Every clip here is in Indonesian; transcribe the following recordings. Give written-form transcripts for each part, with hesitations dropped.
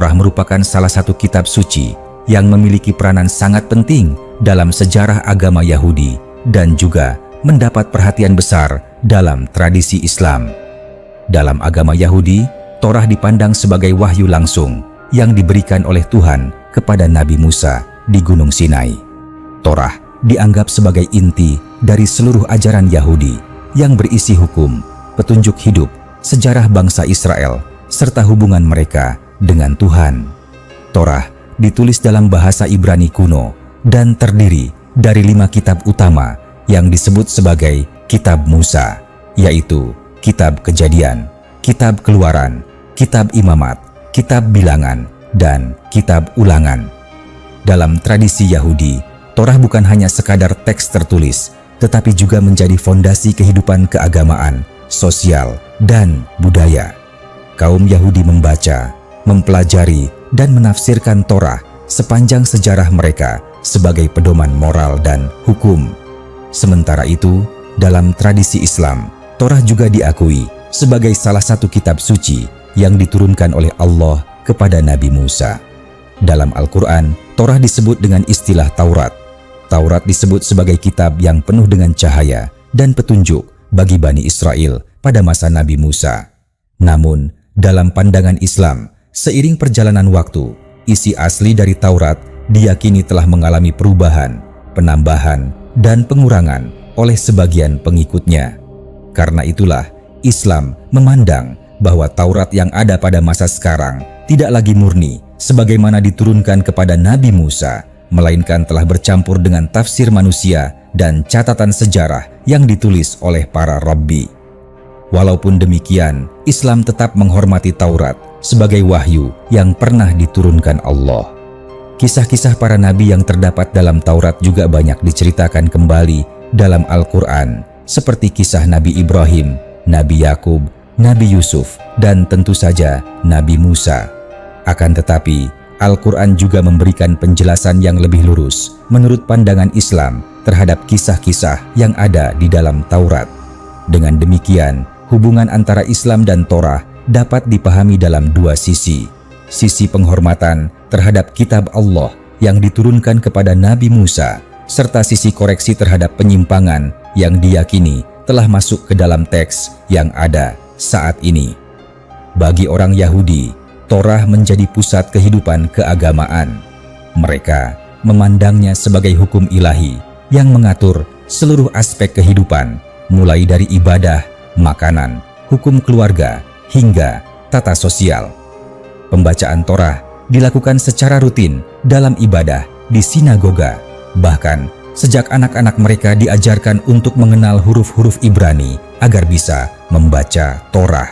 Torah merupakan salah satu kitab suci yang memiliki peranan sangat penting dalam sejarah agama Yahudi dan juga mendapat perhatian besar dalam tradisi Islam. Dalam agama Yahudi, Torah dipandang sebagai wahyu langsung yang diberikan oleh Tuhan kepada Nabi Musa di Gunung Sinai. Torah dianggap sebagai inti dari seluruh ajaran Yahudi yang berisi hukum, petunjuk hidup, sejarah bangsa Israel, serta hubungan mereka dengan Tuhan. Torah ditulis dalam bahasa Ibrani kuno dan terdiri dari 5 kitab utama yang disebut sebagai Kitab Musa, yaitu Kitab Kejadian, Kitab Keluaran, Kitab Imamat, Kitab Bilangan, dan Kitab Ulangan. Dalam tradisi Yahudi, Torah bukan hanya sekadar teks tertulis, tetapi juga menjadi fondasi kehidupan keagamaan, sosial, dan budaya. Kaum Yahudi membaca, mempelajari, dan menafsirkan Torah sepanjang sejarah mereka sebagai pedoman moral dan hukum. Sementara itu, dalam tradisi Islam, Torah juga diakui sebagai salah satu kitab suci yang diturunkan oleh Allah kepada Nabi Musa. Dalam Al-Quran, Torah disebut dengan istilah Taurat. Taurat disebut sebagai kitab yang penuh dengan cahaya dan petunjuk bagi Bani Israel pada masa Nabi Musa. Namun, dalam pandangan Islam, seiring perjalanan waktu, isi asli dari Taurat diyakini telah mengalami perubahan, penambahan, dan pengurangan oleh sebagian pengikutnya. Karena itulah, Islam memandang bahwa Taurat yang ada pada masa sekarang tidak lagi murni sebagaimana diturunkan kepada Nabi Musa, melainkan telah bercampur dengan tafsir manusia dan catatan sejarah yang ditulis oleh para rabbi. Walaupun demikian, Islam tetap menghormati Taurat sebagai wahyu yang pernah diturunkan Allah. Kisah-kisah para nabi yang terdapat dalam Taurat juga banyak diceritakan kembali dalam Al-Quran, seperti kisah Nabi Ibrahim, Nabi Yakub, Nabi Yusuf, dan tentu saja Nabi Musa. Akan tetapi, Al-Quran juga memberikan penjelasan yang lebih lurus menurut pandangan Islam terhadap kisah-kisah yang ada di dalam Taurat. Dengan demikian, hubungan antara Islam dan Torah dapat dipahami dalam dua sisi. Sisi penghormatan terhadap kitab Allah yang diturunkan kepada Nabi Musa, serta sisi koreksi terhadap penyimpangan yang diyakini telah masuk ke dalam teks yang ada saat ini. Bagi orang Yahudi, Torah menjadi pusat kehidupan keagamaan. Mereka memandangnya sebagai hukum ilahi yang mengatur seluruh aspek kehidupan, mulai dari ibadah, makanan, hukum keluarga, hingga tata sosial. Pembacaan Torah dilakukan secara rutin dalam ibadah di sinagoga. Bahkan, sejak anak-anak mereka diajarkan untuk mengenal huruf-huruf Ibrani agar bisa membaca Torah.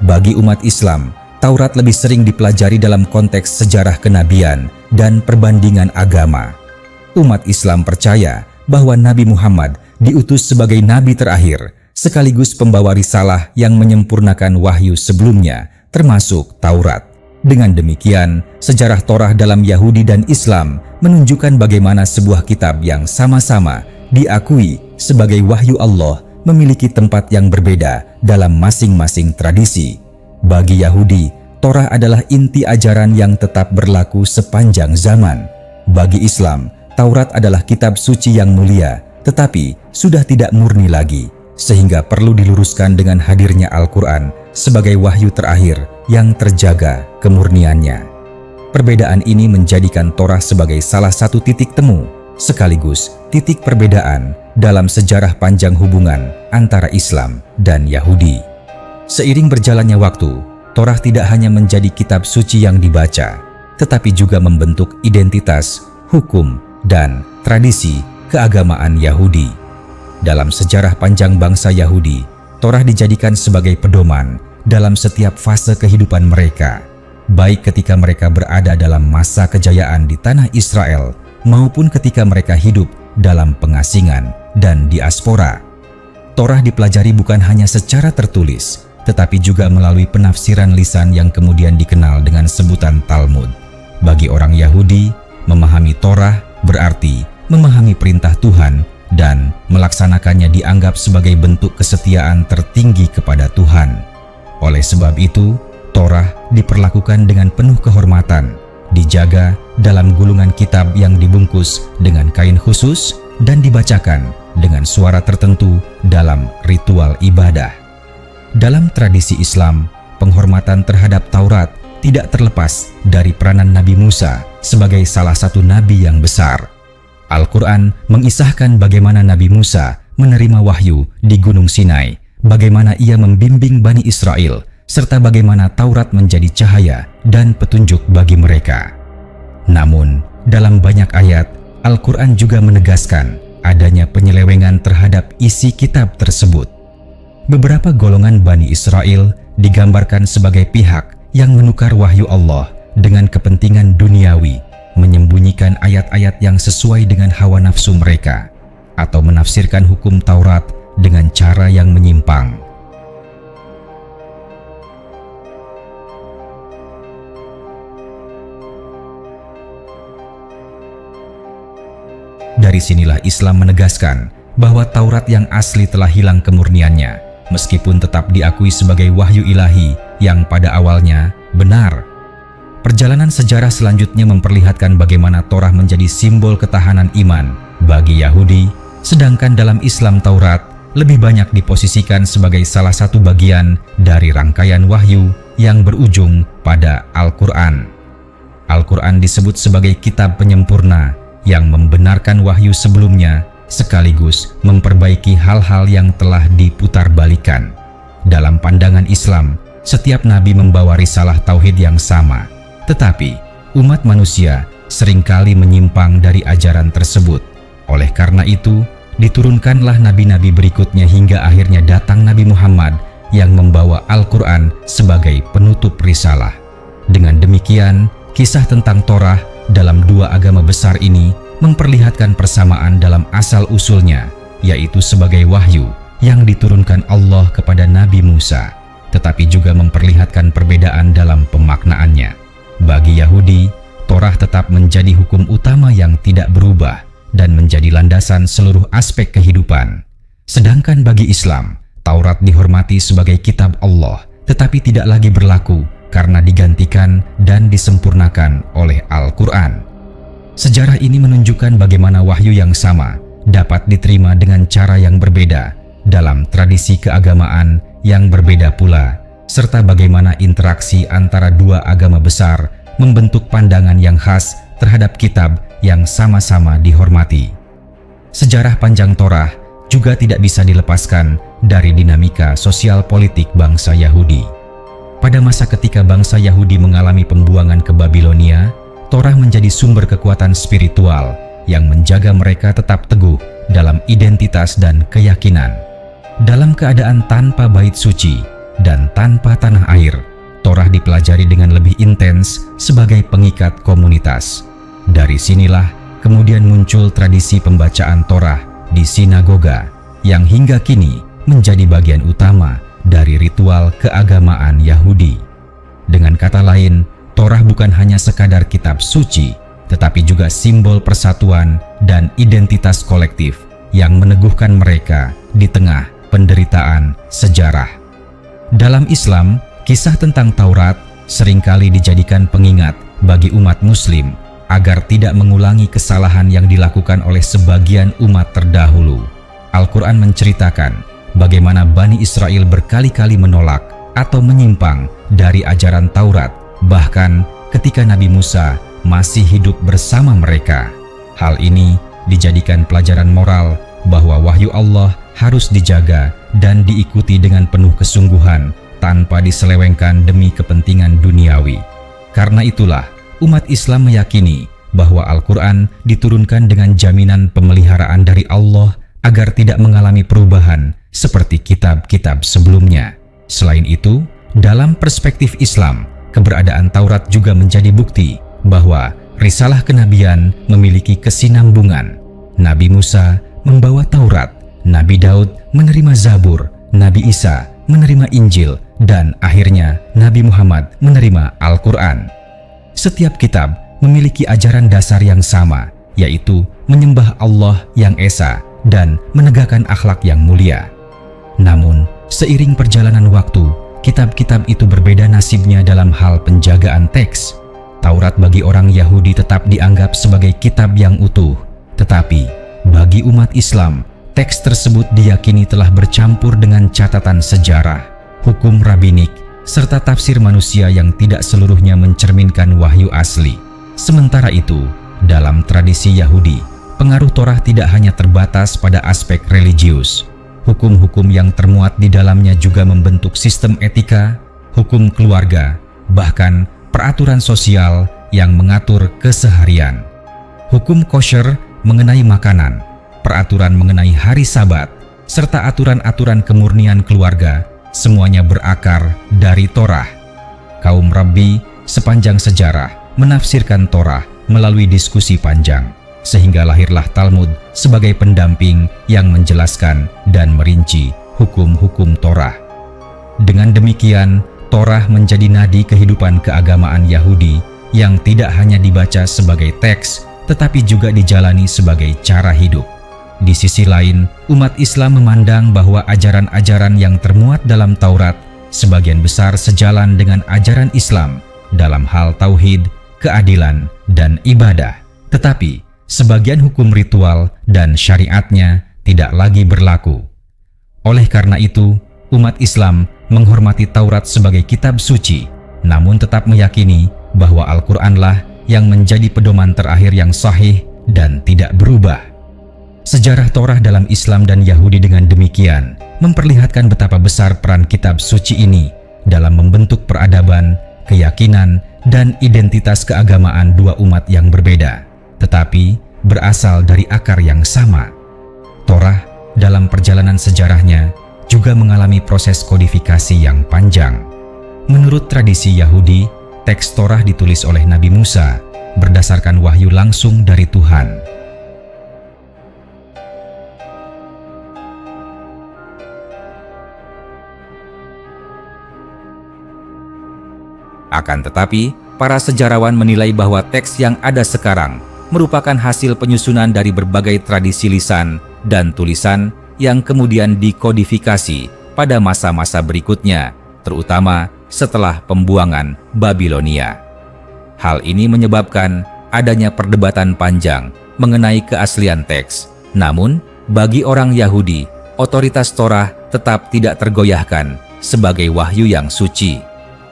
Bagi umat Islam, Taurat lebih sering dipelajari dalam konteks sejarah kenabian dan perbandingan agama. Umat Islam percaya bahwa Nabi Muhammad diutus sebagai nabi terakhir, sekaligus pembawa risalah yang menyempurnakan wahyu sebelumnya, termasuk Taurat. Dengan demikian, sejarah Torah dalam Yahudi dan Islam menunjukkan bagaimana sebuah kitab yang sama-sama diakui sebagai wahyu Allah memiliki tempat yang berbeda dalam masing-masing tradisi. Bagi Yahudi, Torah adalah inti ajaran yang tetap berlaku sepanjang zaman. Bagi Islam, Taurat adalah kitab suci yang mulia, tetapi sudah tidak murni lagi, sehingga perlu diluruskan dengan hadirnya Al-Quran sebagai wahyu terakhir yang terjaga kemurniannya. Perbedaan ini menjadikan Torah sebagai salah satu titik temu, sekaligus titik perbedaan dalam sejarah panjang hubungan antara Islam dan Yahudi. Seiring berjalannya waktu, Torah tidak hanya menjadi kitab suci yang dibaca, tetapi juga membentuk identitas, hukum, dan tradisi keagamaan Yahudi. Dalam sejarah panjang bangsa Yahudi, Torah dijadikan sebagai pedoman dalam setiap fase kehidupan mereka, baik ketika mereka berada dalam masa kejayaan di tanah Israel maupun ketika mereka hidup dalam pengasingan dan diaspora. Torah dipelajari bukan hanya secara tertulis, tetapi juga melalui penafsiran lisan yang kemudian dikenal dengan sebutan Talmud. Bagi orang Yahudi, memahami Torah berarti memahami perintah Tuhan dan melaksanakannya dianggap sebagai bentuk kesetiaan tertinggi kepada Tuhan. Oleh sebab itu, Torah diperlakukan dengan penuh kehormatan, dijaga dalam gulungan kitab yang dibungkus dengan kain khusus dan dibacakan dengan suara tertentu dalam ritual ibadah. Dalam tradisi Islam, penghormatan terhadap Taurat tidak terlepas dari peranan Nabi Musa sebagai salah satu nabi yang besar. Al-Quran mengisahkan bagaimana Nabi Musa menerima wahyu di Gunung Sinai, bagaimana ia membimbing Bani Israel, serta bagaimana Taurat menjadi cahaya dan petunjuk bagi mereka. Namun, dalam banyak ayat, Al-Quran juga menegaskan adanya penyelewengan terhadap isi kitab tersebut. Beberapa golongan Bani Israel digambarkan sebagai pihak yang menukar wahyu Allah dengan kepentingan duniawi, menyembunyikan ayat-ayat yang sesuai dengan hawa nafsu mereka, atau menafsirkan hukum Taurat dengan cara yang menyimpang. Dari sinilah Islam menegaskan bahwa Taurat yang asli telah hilang kemurniannya, meskipun tetap diakui sebagai wahyu ilahi yang pada awalnya benar. Perjalanan sejarah selanjutnya memperlihatkan bagaimana Torah menjadi simbol ketahanan iman bagi Yahudi, sedangkan dalam Islam Taurat lebih banyak diposisikan sebagai salah satu bagian dari rangkaian wahyu yang berujung pada Al-Quran. Al-Quran disebut sebagai kitab penyempurna yang membenarkan wahyu sebelumnya sekaligus memperbaiki hal-hal yang telah diputarbalikan. Dalam pandangan Islam, setiap nabi membawa risalah tauhid yang sama, tetapi umat manusia seringkali menyimpang dari ajaran tersebut. Oleh karena itu, diturunkanlah nabi-nabi berikutnya hingga akhirnya datang Nabi Muhammad yang membawa Al-Quran sebagai penutup risalah. Dengan demikian, kisah tentang Torah dalam dua agama besar ini memperlihatkan persamaan dalam asal-usulnya, yaitu sebagai wahyu yang diturunkan Allah kepada Nabi Musa, tetapi juga memperlihatkan perbedaan dalam pemaknaannya. Bagi Yahudi, Torah tetap menjadi hukum utama yang tidak berubah dan menjadi landasan seluruh aspek kehidupan. Sedangkan bagi Islam, Taurat dihormati sebagai kitab Allah, tetapi tidak lagi berlaku karena digantikan dan disempurnakan oleh Al-Quran. Sejarah ini menunjukkan bagaimana wahyu yang sama dapat diterima dengan cara yang berbeda dalam tradisi keagamaan yang berbeda pula, serta bagaimana interaksi antara dua agama besar membentuk pandangan yang khas terhadap kitab yang sama-sama dihormati. Sejarah panjang Torah juga tidak bisa dilepaskan dari dinamika sosial politik bangsa Yahudi. Pada masa ketika bangsa Yahudi mengalami pembuangan ke Babilonia, Torah menjadi sumber kekuatan spiritual yang menjaga mereka tetap teguh dalam identitas dan keyakinan. Dalam keadaan tanpa bait suci dan tanpa tanah air, Torah dipelajari dengan lebih intens sebagai pengikat komunitas. Dari sinilah kemudian muncul tradisi pembacaan Torah di sinagoga yang hingga kini menjadi bagian utama dari ritual keagamaan Yahudi. Dengan kata lain, Torah bukan hanya sekadar kitab suci, tetapi juga simbol persatuan dan identitas kolektif yang meneguhkan mereka di tengah penderitaan sejarah. Dalam Islam, kisah tentang Taurat seringkali dijadikan pengingat bagi umat Muslim agar tidak mengulangi kesalahan yang dilakukan oleh sebagian umat terdahulu. Al-Quran menceritakan bagaimana Bani Israel berkali-kali menolak atau menyimpang dari ajaran Taurat, bahkan ketika Nabi Musa masih hidup bersama mereka. Hal ini dijadikan pelajaran moral bahwa wahyu Allah harus dijaga dan diikuti dengan penuh kesungguhan tanpa diselewengkan demi kepentingan duniawi. Karena itulah, umat Islam meyakini bahwa Al-Quran diturunkan dengan jaminan pemeliharaan dari Allah agar tidak mengalami perubahan seperti kitab-kitab sebelumnya. Selain itu, dalam perspektif Islam, keberadaan Taurat juga menjadi bukti bahwa risalah kenabian memiliki kesinambungan. Nabi Musa membawa Taurat, Nabi Daud menerima Zabur, Nabi Isa menerima Injil, dan akhirnya Nabi Muhammad menerima Al-Quran. Setiap kitab memiliki ajaran dasar yang sama, yaitu menyembah Allah yang Esa dan menegakkan akhlak yang mulia. Namun, seiring perjalanan waktu, kitab-kitab itu berbeda nasibnya dalam hal penjagaan teks. Taurat bagi orang Yahudi tetap dianggap sebagai kitab yang utuh, tetapi bagi umat Islam, teks tersebut diyakini telah bercampur dengan catatan sejarah, hukum rabbinik, serta tafsir manusia yang tidak seluruhnya mencerminkan wahyu asli. Sementara itu, dalam tradisi Yahudi, pengaruh Torah tidak hanya terbatas pada aspek religius. Hukum-hukum yang termuat di dalamnya juga membentuk sistem etika, hukum keluarga, bahkan peraturan sosial yang mengatur keseharian. Hukum kosher mengenai makanan, peraturan mengenai hari Sabat, serta aturan-aturan kemurnian keluarga, semuanya berakar dari Torah. Kaum Rabbi sepanjang sejarah menafsirkan Torah melalui diskusi panjang, sehingga lahirlah Talmud sebagai pendamping yang menjelaskan dan merinci hukum-hukum Torah. Dengan demikian, Torah menjadi nadi kehidupan keagamaan Yahudi yang tidak hanya dibaca sebagai teks, tetapi juga dijalani sebagai cara hidup. Di sisi lain, umat Islam memandang bahwa ajaran-ajaran yang termuat dalam Taurat sebagian besar sejalan dengan ajaran Islam dalam hal tauhid, keadilan, dan ibadah. Tetapi, sebagian hukum ritual dan syariatnya tidak lagi berlaku. Oleh karena itu, umat Islam menghormati Taurat sebagai kitab suci, namun tetap meyakini bahwa Al-Quranlah yang menjadi pedoman terakhir yang sahih dan tidak berubah. Sejarah Torah dalam Islam dan Yahudi dengan demikian memperlihatkan betapa besar peran kitab suci ini dalam membentuk peradaban, keyakinan, dan identitas keagamaan dua umat yang berbeda, tetapi berasal dari akar yang sama. Torah dalam perjalanan sejarahnya juga mengalami proses kodifikasi yang panjang. Menurut tradisi Yahudi, teks Torah ditulis oleh Nabi Musa berdasarkan wahyu langsung dari Tuhan. Akan tetapi, para sejarawan menilai bahwa teks yang ada sekarang merupakan hasil penyusunan dari berbagai tradisi lisan dan tulisan yang kemudian dikodifikasi pada masa-masa berikutnya, terutama setelah pembuangan Babilonia. Hal ini menyebabkan adanya perdebatan panjang mengenai keaslian teks. Namun, bagi orang Yahudi, otoritas Torah tetap tidak tergoyahkan sebagai wahyu yang suci.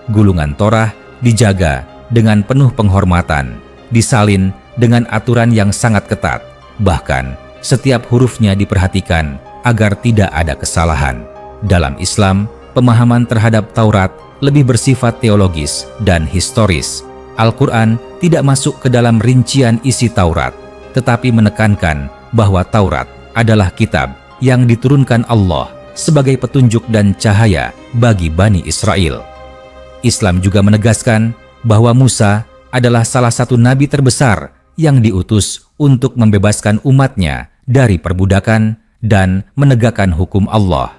Gulungan Torah dijaga dengan penuh penghormatan, disalin dengan aturan yang sangat ketat, bahkan setiap hurufnya diperhatikan agar tidak ada kesalahan. Dalam Islam, pemahaman terhadap Taurat lebih bersifat teologis dan historis. Al-Quran tidak masuk ke dalam rincian isi Taurat, tetapi menekankan bahwa Taurat adalah kitab yang diturunkan Allah sebagai petunjuk dan cahaya bagi Bani Israel. Islam juga menegaskan bahwa Musa adalah salah satu nabi terbesar yang diutus untuk membebaskan umatnya dari perbudakan dan menegakkan hukum Allah.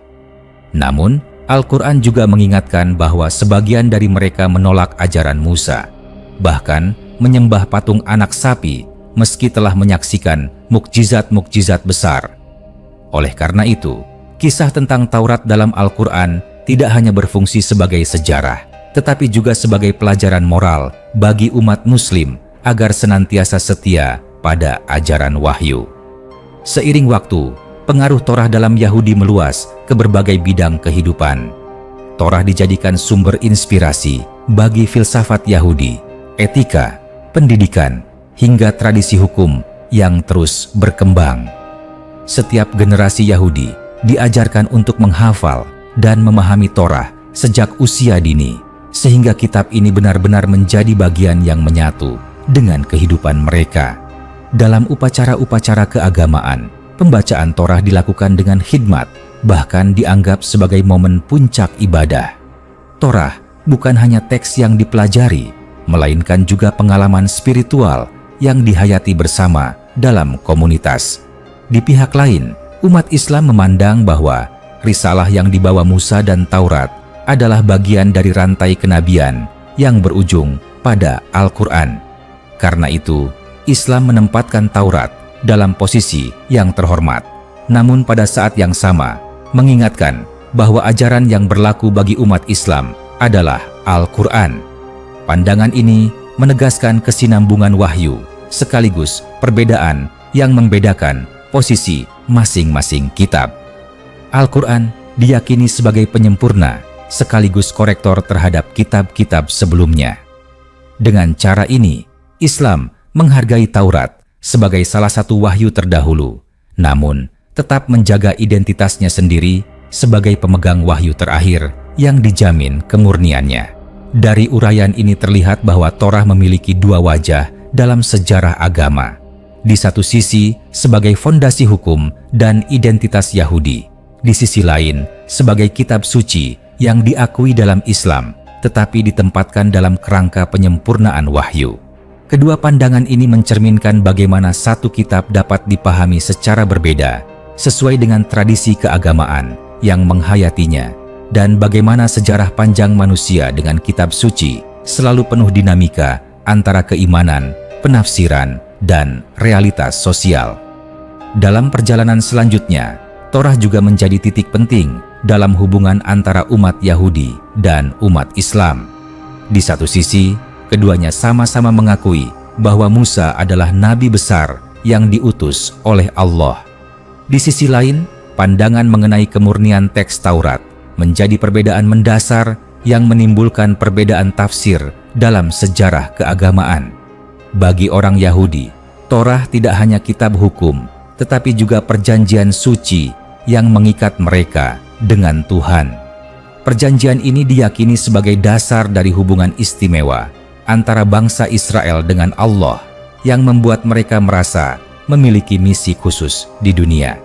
Namun, Al-Quran juga mengingatkan bahwa sebagian dari mereka menolak ajaran Musa, bahkan menyembah patung anak sapi meski telah menyaksikan mukjizat-mukjizat besar. Oleh karena itu, kisah tentang Taurat dalam Al-Quran tidak hanya berfungsi sebagai sejarah, tetapi juga sebagai pelajaran moral bagi umat Muslim agar senantiasa setia pada ajaran wahyu. Seiring waktu, pengaruh Torah dalam Yahudi meluas ke berbagai bidang kehidupan. Torah dijadikan sumber inspirasi bagi filsafat Yahudi, etika, pendidikan, hingga tradisi hukum yang terus berkembang. Setiap generasi Yahudi diajarkan untuk menghafal dan memahami Torah sejak usia dini, sehingga kitab ini benar-benar menjadi bagian yang menyatu dengan kehidupan mereka. Dalam upacara-upacara keagamaan, pembacaan Torah dilakukan dengan khidmat, bahkan dianggap sebagai momen puncak ibadah. Torah bukan hanya teks yang dipelajari, melainkan juga pengalaman spiritual yang dihayati bersama dalam komunitas. Di pihak lain, umat Islam memandang bahwa risalah yang dibawa Musa dan Taurat adalah bagian dari rantai kenabian yang berujung pada Al-Quran. Karena itu, Islam menempatkan Taurat dalam posisi yang terhormat, namun pada saat yang sama mengingatkan bahwa ajaran yang berlaku bagi umat Islam adalah Al-Quran. Pandangan ini menegaskan kesinambungan wahyu, sekaligus perbedaan yang membedakan posisi masing-masing kitab. Al-Quran diyakini sebagai penyempurna sekaligus korektor terhadap kitab-kitab sebelumnya. Dengan cara ini, Islam menghargai Taurat sebagai salah satu wahyu terdahulu, namun tetap menjaga identitasnya sendiri sebagai pemegang wahyu terakhir yang dijamin kemurniannya. Dari uraian ini terlihat bahwa Torah memiliki dua wajah dalam sejarah agama. Di satu sisi sebagai fondasi hukum dan identitas Yahudi, di sisi lain sebagai kitab suci yang diakui dalam Islam, tetapi ditempatkan dalam kerangka penyempurnaan wahyu. Kedua pandangan ini mencerminkan bagaimana satu kitab dapat dipahami secara berbeda, sesuai dengan tradisi keagamaan yang menghayatinya, dan bagaimana sejarah panjang manusia dengan kitab suci selalu penuh dinamika antara keimanan, penafsiran, dan realitas sosial. Dalam perjalanan selanjutnya, Torah juga menjadi titik penting dalam hubungan antara umat Yahudi dan umat Islam. Di satu sisi, keduanya sama-sama mengakui bahwa Musa adalah nabi besar yang diutus oleh Allah. Di sisi lain, pandangan mengenai kemurnian teks Taurat menjadi perbedaan mendasar yang menimbulkan perbedaan tafsir dalam sejarah keagamaan. Bagi orang Yahudi, Torah tidak hanya kitab hukum, tetapi juga perjanjian suci yang mengikat mereka dengan Tuhan. Perjanjian ini diyakini sebagai dasar dari hubungan istimewa antara bangsa Israel dengan Allah yang membuat mereka merasa memiliki misi khusus di dunia.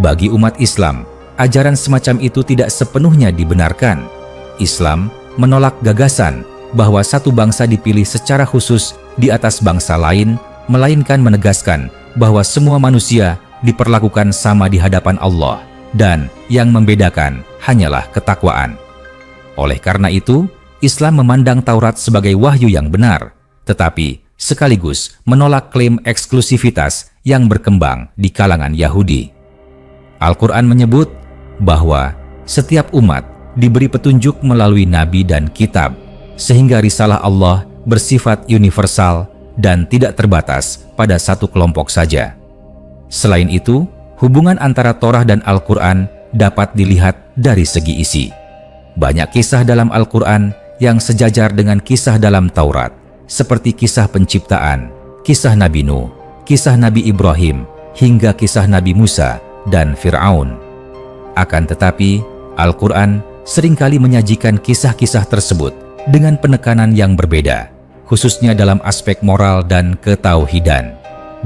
Bagi umat Islam, ajaran semacam itu tidak sepenuhnya dibenarkan. Islam menolak gagasan bahwa satu bangsa dipilih secara khusus di atas bangsa lain, melainkan menegaskan bahwa semua manusia diperlakukan sama di hadapan Allah dan yang membedakan hanyalah ketakwaan. Oleh karena itu, Islam memandang Taurat sebagai wahyu yang benar, tetapi sekaligus menolak klaim eksklusivitas yang berkembang di kalangan Yahudi. Al-Quran menyebut bahwa setiap umat diberi petunjuk melalui nabi dan kitab, sehingga risalah Allah bersifat universal dan tidak terbatas pada satu kelompok saja. Selain itu, hubungan antara Torah dan Al-Quran dapat dilihat dari segi isi. Banyak kisah dalam Al-Quran yang sejajar dengan kisah dalam Taurat, seperti kisah penciptaan, kisah Nabi Nuh, kisah Nabi Ibrahim, hingga kisah Nabi Musa dan Fir'aun. Akan tetapi, Al-Quran seringkali menyajikan kisah-kisah tersebut dengan penekanan yang berbeda, khususnya dalam aspek moral dan ketauhidan.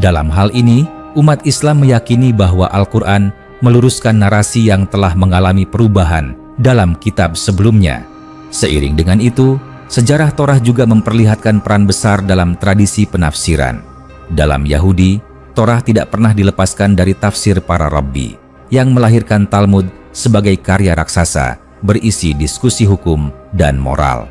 Dalam hal ini, umat Islam meyakini bahwa Al-Quran meluruskan narasi yang telah mengalami perubahan dalam kitab sebelumnya. Seiring dengan itu, sejarah Torah juga memperlihatkan peran besar dalam tradisi penafsiran. Dalam Yahudi, Torah tidak pernah dilepaskan dari tafsir para rabbi, yang melahirkan Talmud sebagai karya raksasa berisi diskusi hukum dan moral.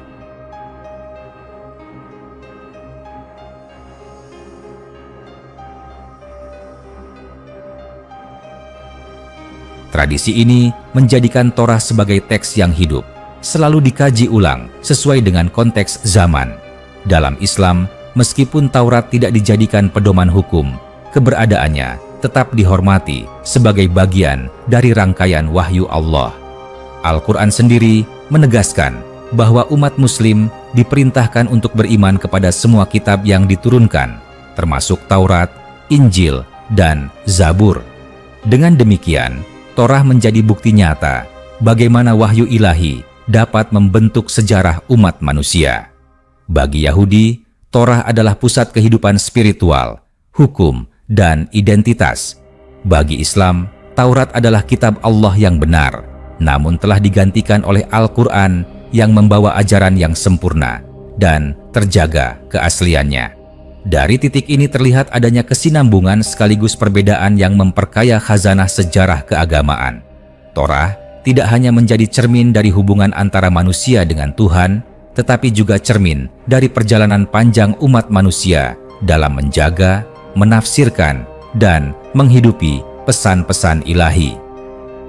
Tradisi ini menjadikan Torah sebagai teks yang hidup, selalu dikaji ulang sesuai dengan konteks zaman. Dalam Islam, meskipun Taurat tidak dijadikan pedoman hukum, keberadaannya tetap dihormati sebagai bagian dari rangkaian wahyu Allah. Al-Quran sendiri menegaskan bahwa umat Muslim diperintahkan untuk beriman kepada semua kitab yang diturunkan, termasuk Taurat, Injil, dan Zabur. Dengan demikian, Torah menjadi bukti nyata bagaimana wahyu ilahi dapat membentuk sejarah umat manusia. Bagi Yahudi, Torah adalah pusat kehidupan spiritual, hukum, dan identitas. Bagi Islam, Taurat adalah kitab Allah yang benar, namun telah digantikan oleh Al-Quran yang membawa ajaran yang sempurna dan terjaga keasliannya. Dari titik ini terlihat adanya kesinambungan sekaligus perbedaan yang memperkaya khazanah sejarah keagamaan. Torah tidak hanya menjadi cermin dari hubungan antara manusia dengan Tuhan, tetapi juga cermin dari perjalanan panjang umat manusia dalam menjaga, menafsirkan, dan menghidupi pesan-pesan ilahi.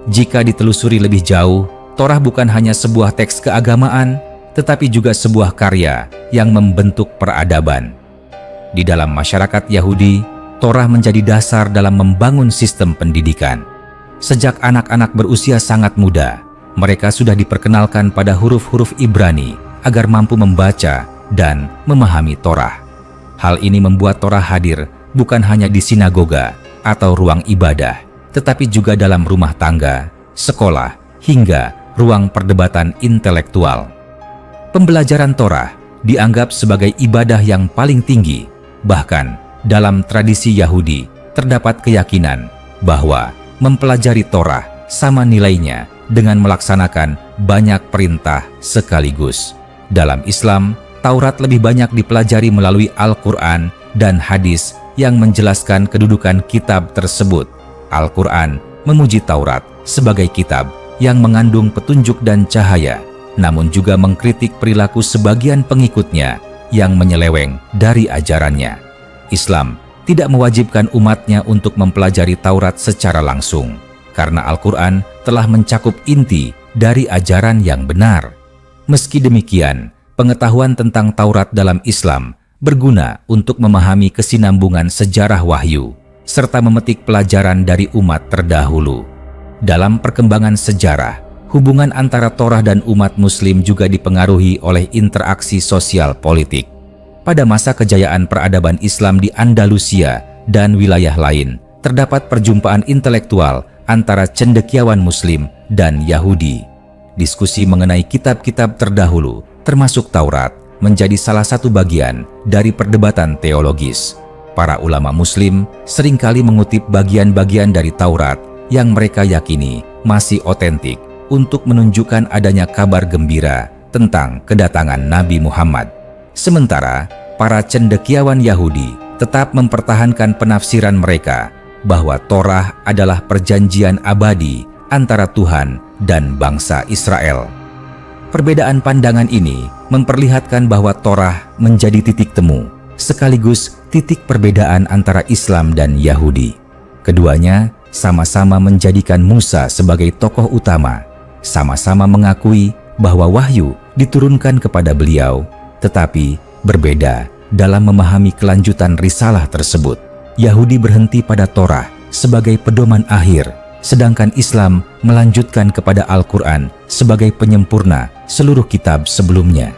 Jika ditelusuri lebih jauh, Torah bukan hanya sebuah teks keagamaan, tetapi juga sebuah karya yang membentuk peradaban. Di dalam masyarakat Yahudi, Torah menjadi dasar dalam membangun sistem pendidikan. Sejak anak-anak berusia sangat muda, mereka sudah diperkenalkan pada huruf-huruf Ibrani agar mampu membaca dan memahami Torah. Hal ini membuat Torah hadir bukan hanya di sinagoga atau ruang ibadah, tetapi juga dalam rumah tangga, sekolah, hingga ruang perdebatan intelektual. Pembelajaran Torah dianggap sebagai ibadah yang paling tinggi. Bahkan dalam tradisi Yahudi terdapat keyakinan bahwa mempelajari Torah sama nilainya dengan melaksanakan banyak perintah sekaligus. Dalam Islam, Taurat lebih banyak dipelajari melalui Al-Quran dan hadis yang menjelaskan kedudukan kitab tersebut. Al-Quran memuji Taurat sebagai kitab yang mengandung petunjuk dan cahaya, namun juga mengkritik perilaku sebagian pengikutnya yang menyeleweng dari ajarannya. Islam tidak mewajibkan umatnya untuk mempelajari Taurat secara langsung, karena Al-Quran telah mencakup inti dari ajaran yang benar. Meski demikian, pengetahuan tentang Taurat dalam Islam berguna untuk memahami kesinambungan sejarah wahyu, serta memetik pelajaran dari umat terdahulu. Dalam perkembangan sejarah, hubungan antara Torah dan umat Muslim juga dipengaruhi oleh interaksi sosial politik. Pada masa kejayaan peradaban Islam di Andalusia dan wilayah lain, terdapat perjumpaan intelektual antara cendekiawan Muslim dan Yahudi. Diskusi mengenai kitab-kitab terdahulu, termasuk Taurat, menjadi salah satu bagian dari perdebatan teologis. Para ulama Muslim seringkali mengutip bagian-bagian dari Taurat yang mereka yakini masih otentik untuk menunjukkan adanya kabar gembira tentang kedatangan Nabi Muhammad. Sementara para cendekiawan Yahudi tetap mempertahankan penafsiran mereka bahwa Torah adalah perjanjian abadi antara Tuhan dan bangsa Israel. Perbedaan pandangan ini memperlihatkan bahwa Torah menjadi titik temu, sekaligus titik perbedaan antara Islam dan Yahudi. Keduanya sama-sama menjadikan Musa sebagai tokoh utama, sama-sama mengakui bahwa wahyu diturunkan kepada beliau, tetapi berbeda dalam memahami kelanjutan risalah tersebut. Yahudi berhenti pada Torah sebagai pedoman akhir, sedangkan Islam melanjutkan kepada Al-Quran sebagai penyempurna seluruh kitab sebelumnya.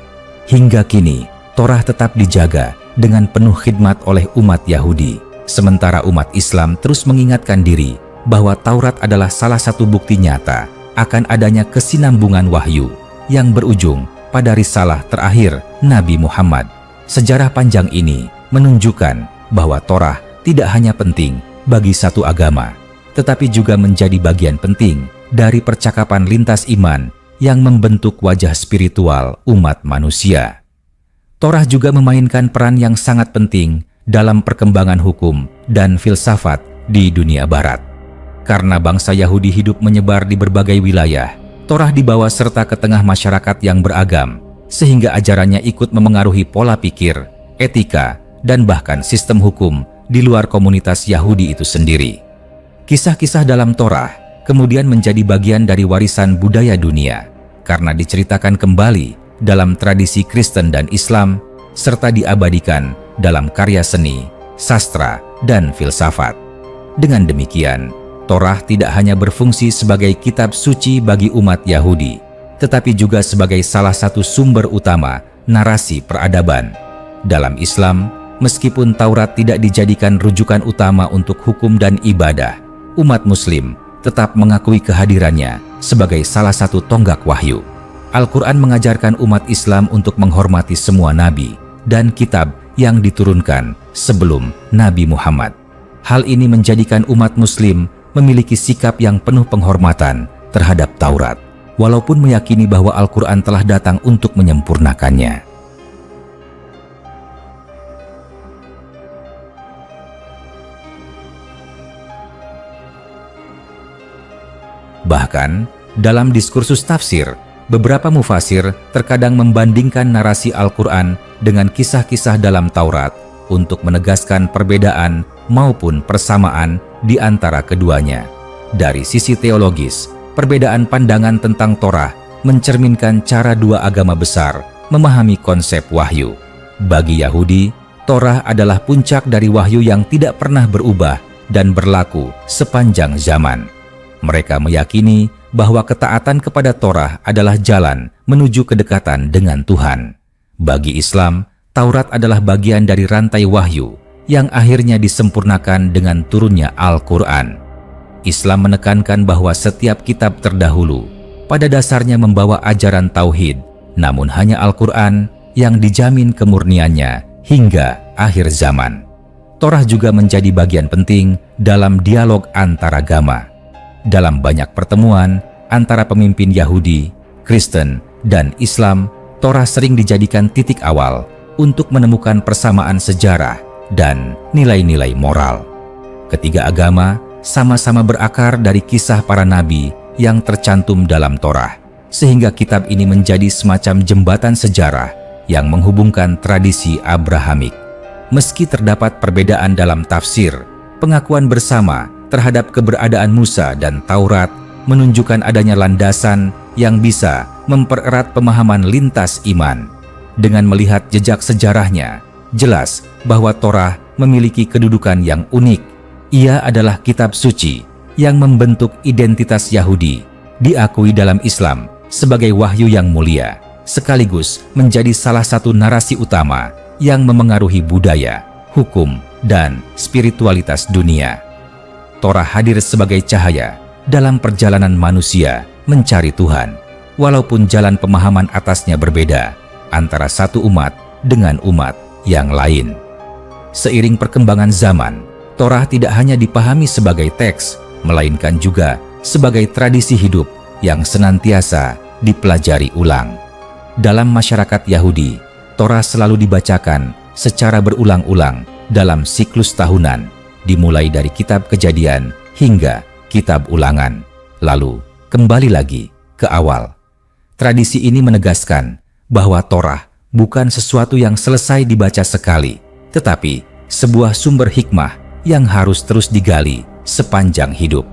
Hingga kini, Torah tetap dijaga dengan penuh khidmat oleh umat Yahudi, sementara umat Islam terus mengingatkan diri bahwa Taurat adalah salah satu bukti nyata akan adanya kesinambungan wahyu yang berujung pada risalah terakhir Nabi Muhammad. Sejarah panjang ini menunjukkan bahwa Torah tidak hanya penting bagi satu agama, tetapi juga menjadi bagian penting dari percakapan lintas iman yang membentuk wajah spiritual umat manusia. Torah juga memainkan peran yang sangat penting dalam perkembangan hukum dan filsafat di dunia barat. Karena bangsa Yahudi hidup menyebar di berbagai wilayah, Torah dibawa serta ke tengah masyarakat yang beragam, sehingga ajarannya ikut memengaruhi pola pikir, etika, dan bahkan sistem hukum di luar komunitas Yahudi itu sendiri. Kisah-kisah dalam Torah kemudian menjadi bagian dari warisan budaya dunia karena diceritakan kembali dalam tradisi Kristen dan Islam, serta diabadikan dalam karya seni, sastra, dan filsafat. Dengan demikian, Torah tidak hanya berfungsi sebagai kitab suci bagi umat Yahudi, tetapi juga sebagai salah satu sumber utama narasi peradaban. Dalam Islam, meskipun Taurat tidak dijadikan rujukan utama untuk hukum dan ibadah, umat Muslim tetap mengakui kehadirannya sebagai salah satu tonggak wahyu. Al-Quran mengajarkan umat Islam untuk menghormati semua nabi dan kitab yang diturunkan sebelum Nabi Muhammad. Hal ini menjadikan umat Muslim memiliki sikap yang penuh penghormatan terhadap Taurat, walaupun meyakini bahwa Al-Quran telah datang untuk menyempurnakannya. Bahkan, dalam diskursus tafsir, beberapa mufasir terkadang membandingkan narasi Al-Quran dengan kisah-kisah dalam Taurat untuk menegaskan perbedaan maupun persamaan di antara keduanya. Dari sisi teologis, perbedaan pandangan tentang Torah mencerminkan cara dua agama besar memahami konsep wahyu. Bagi Yahudi, Torah adalah puncak dari wahyu yang tidak pernah berubah dan berlaku sepanjang zaman. Mereka meyakini bahwa ketaatan kepada Torah adalah jalan menuju kedekatan dengan Tuhan. Bagi Islam, Taurat adalah bagian dari rantai wahyu yang akhirnya disempurnakan dengan turunnya Al-Quran. Islam menekankan bahwa setiap kitab terdahulu pada dasarnya membawa ajaran tauhid, namun hanya Al-Quran yang dijamin kemurniannya hingga akhir zaman. Torah juga menjadi bagian penting dalam dialog antaragama. Dalam banyak pertemuan antara pemimpin Yahudi, Kristen, dan Islam, Torah sering dijadikan titik awal untuk menemukan persamaan sejarah dan nilai-nilai moral. Ketiga agama sama-sama berakar dari kisah para nabi yang tercantum dalam Torah, sehingga kitab ini menjadi semacam jembatan sejarah yang menghubungkan tradisi Abrahamik. Meski terdapat perbedaan dalam tafsir, pengakuan bersama terhadap keberadaan Musa dan Taurat menunjukkan adanya landasan yang bisa mempererat pemahaman lintas iman. Dengan melihat jejak sejarahnya, jelas bahwa Torah memiliki kedudukan yang unik. Ia adalah kitab suci yang membentuk identitas Yahudi, diakui dalam Islam sebagai wahyu yang mulia, sekaligus menjadi salah satu narasi utama yang memengaruhi budaya, hukum, dan spiritualitas dunia. Torah hadir sebagai cahaya dalam perjalanan manusia mencari Tuhan, walaupun jalan pemahaman atasnya berbeda antara satu umat dengan umat yang lain. Seiring perkembangan zaman, Torah tidak hanya dipahami sebagai teks, melainkan juga sebagai tradisi hidup yang senantiasa dipelajari ulang. Dalam masyarakat Yahudi, Torah selalu dibacakan secara berulang-ulang dalam siklus tahunan, dimulai dari kitab Kejadian hingga kitab Ulangan, lalu kembali lagi ke awal. Tradisi ini menegaskan bahwa Torah bukan sesuatu yang selesai dibaca sekali, tetapi sebuah sumber hikmah yang harus terus digali sepanjang hidup.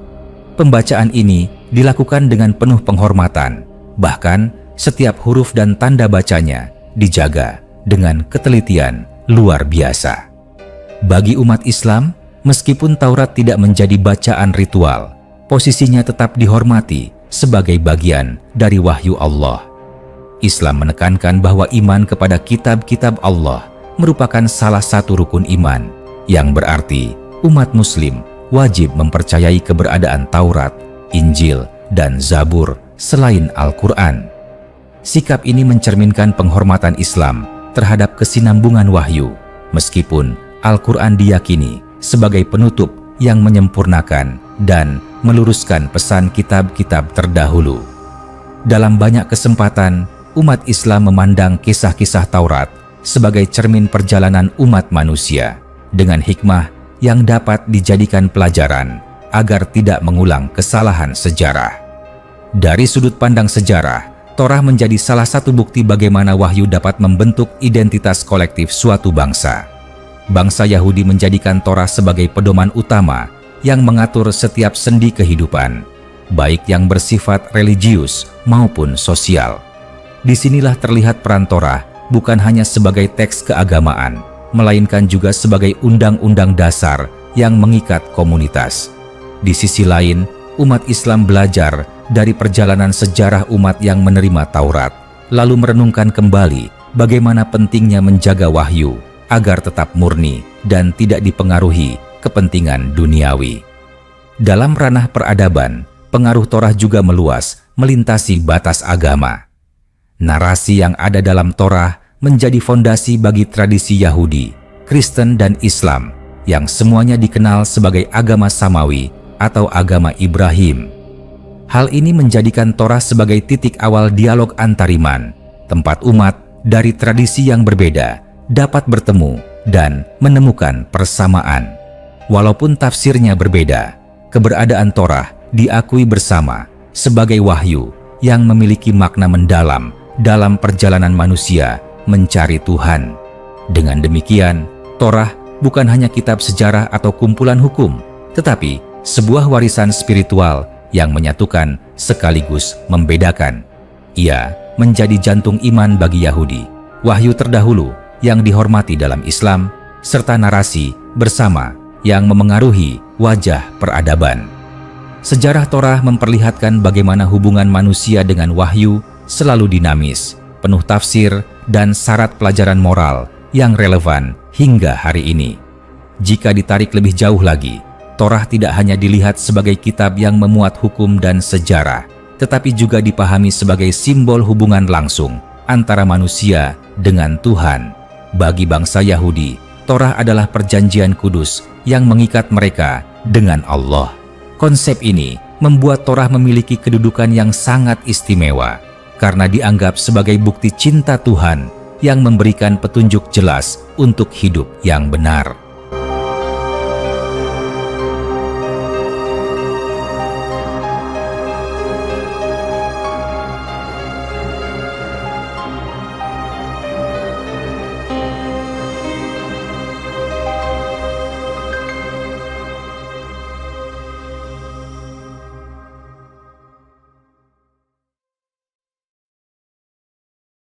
Pembacaan ini dilakukan dengan penuh penghormatan, bahkan setiap huruf dan tanda bacanya dijaga dengan ketelitian luar biasa. Bagi umat Islam, meskipun Taurat tidak menjadi bacaan ritual, posisinya tetap dihormati sebagai bagian dari wahyu Allah. Islam menekankan bahwa iman kepada kitab-kitab Allah merupakan salah satu rukun iman, yang berarti umat Muslim wajib mempercayai keberadaan Taurat, Injil, dan Zabur selain Al-Quran. Sikap ini mencerminkan penghormatan Islam terhadap kesinambungan wahyu, meskipun Al-Quran diyakini sebagai penutup yang menyempurnakan dan meluruskan pesan kitab-kitab terdahulu. Dalam banyak kesempatan, umat Islam memandang kisah-kisah Taurat sebagai cermin perjalanan umat manusia dengan hikmah yang dapat dijadikan pelajaran agar tidak mengulang kesalahan sejarah. Dari sudut pandang sejarah, Torah menjadi salah satu bukti bagaimana wahyu dapat membentuk identitas kolektif suatu bangsa. Bangsa Yahudi menjadikan Torah sebagai pedoman utama yang mengatur setiap sendi kehidupan, baik yang bersifat religius maupun sosial. Disinilah terlihat peran Torah bukan hanya sebagai teks keagamaan, melainkan juga sebagai undang-undang dasar yang mengikat komunitas. Di sisi lain, umat Islam belajar dari perjalanan sejarah umat yang menerima Taurat, lalu merenungkan kembali bagaimana pentingnya menjaga wahyu agar tetap murni dan tidak dipengaruhi kepentingan duniawi. Dalam ranah peradaban, pengaruh Torah juga meluas melintasi batas agama. Narasi yang ada dalam Torah menjadi fondasi bagi tradisi Yahudi, Kristen, dan Islam yang semuanya dikenal sebagai agama Samawi atau agama Ibrahim. Hal ini menjadikan Torah sebagai titik awal dialog antariman, tempat umat dari tradisi yang berbeda dapat bertemu dan menemukan persamaan. Walaupun tafsirnya berbeda, keberadaan Torah diakui bersama sebagai wahyu yang memiliki makna mendalam dalam perjalanan manusia mencari Tuhan. Dengan demikian, Torah bukan hanya kitab sejarah atau kumpulan hukum, tetapi sebuah warisan spiritual yang menyatukan sekaligus membedakan. Ia menjadi jantung iman bagi Yahudi, wahyu terdahulu yang dihormati dalam Islam, serta narasi bersama yang memengaruhi wajah peradaban. Sejarah Torah memperlihatkan bagaimana hubungan manusia dengan wahyu selalu dinamis, penuh tafsir dan syarat pelajaran moral yang relevan hingga hari ini. Jika ditarik lebih jauh lagi, Torah tidak hanya dilihat sebagai kitab yang memuat hukum dan sejarah, tetapi juga dipahami sebagai simbol hubungan langsung antara manusia dengan Tuhan. Bagi bangsa Yahudi, Torah adalah perjanjian kudus yang mengikat mereka dengan Allah. Konsep ini membuat Torah memiliki kedudukan yang sangat istimewa karena dianggap sebagai bukti cinta Tuhan yang memberikan petunjuk jelas untuk hidup yang benar.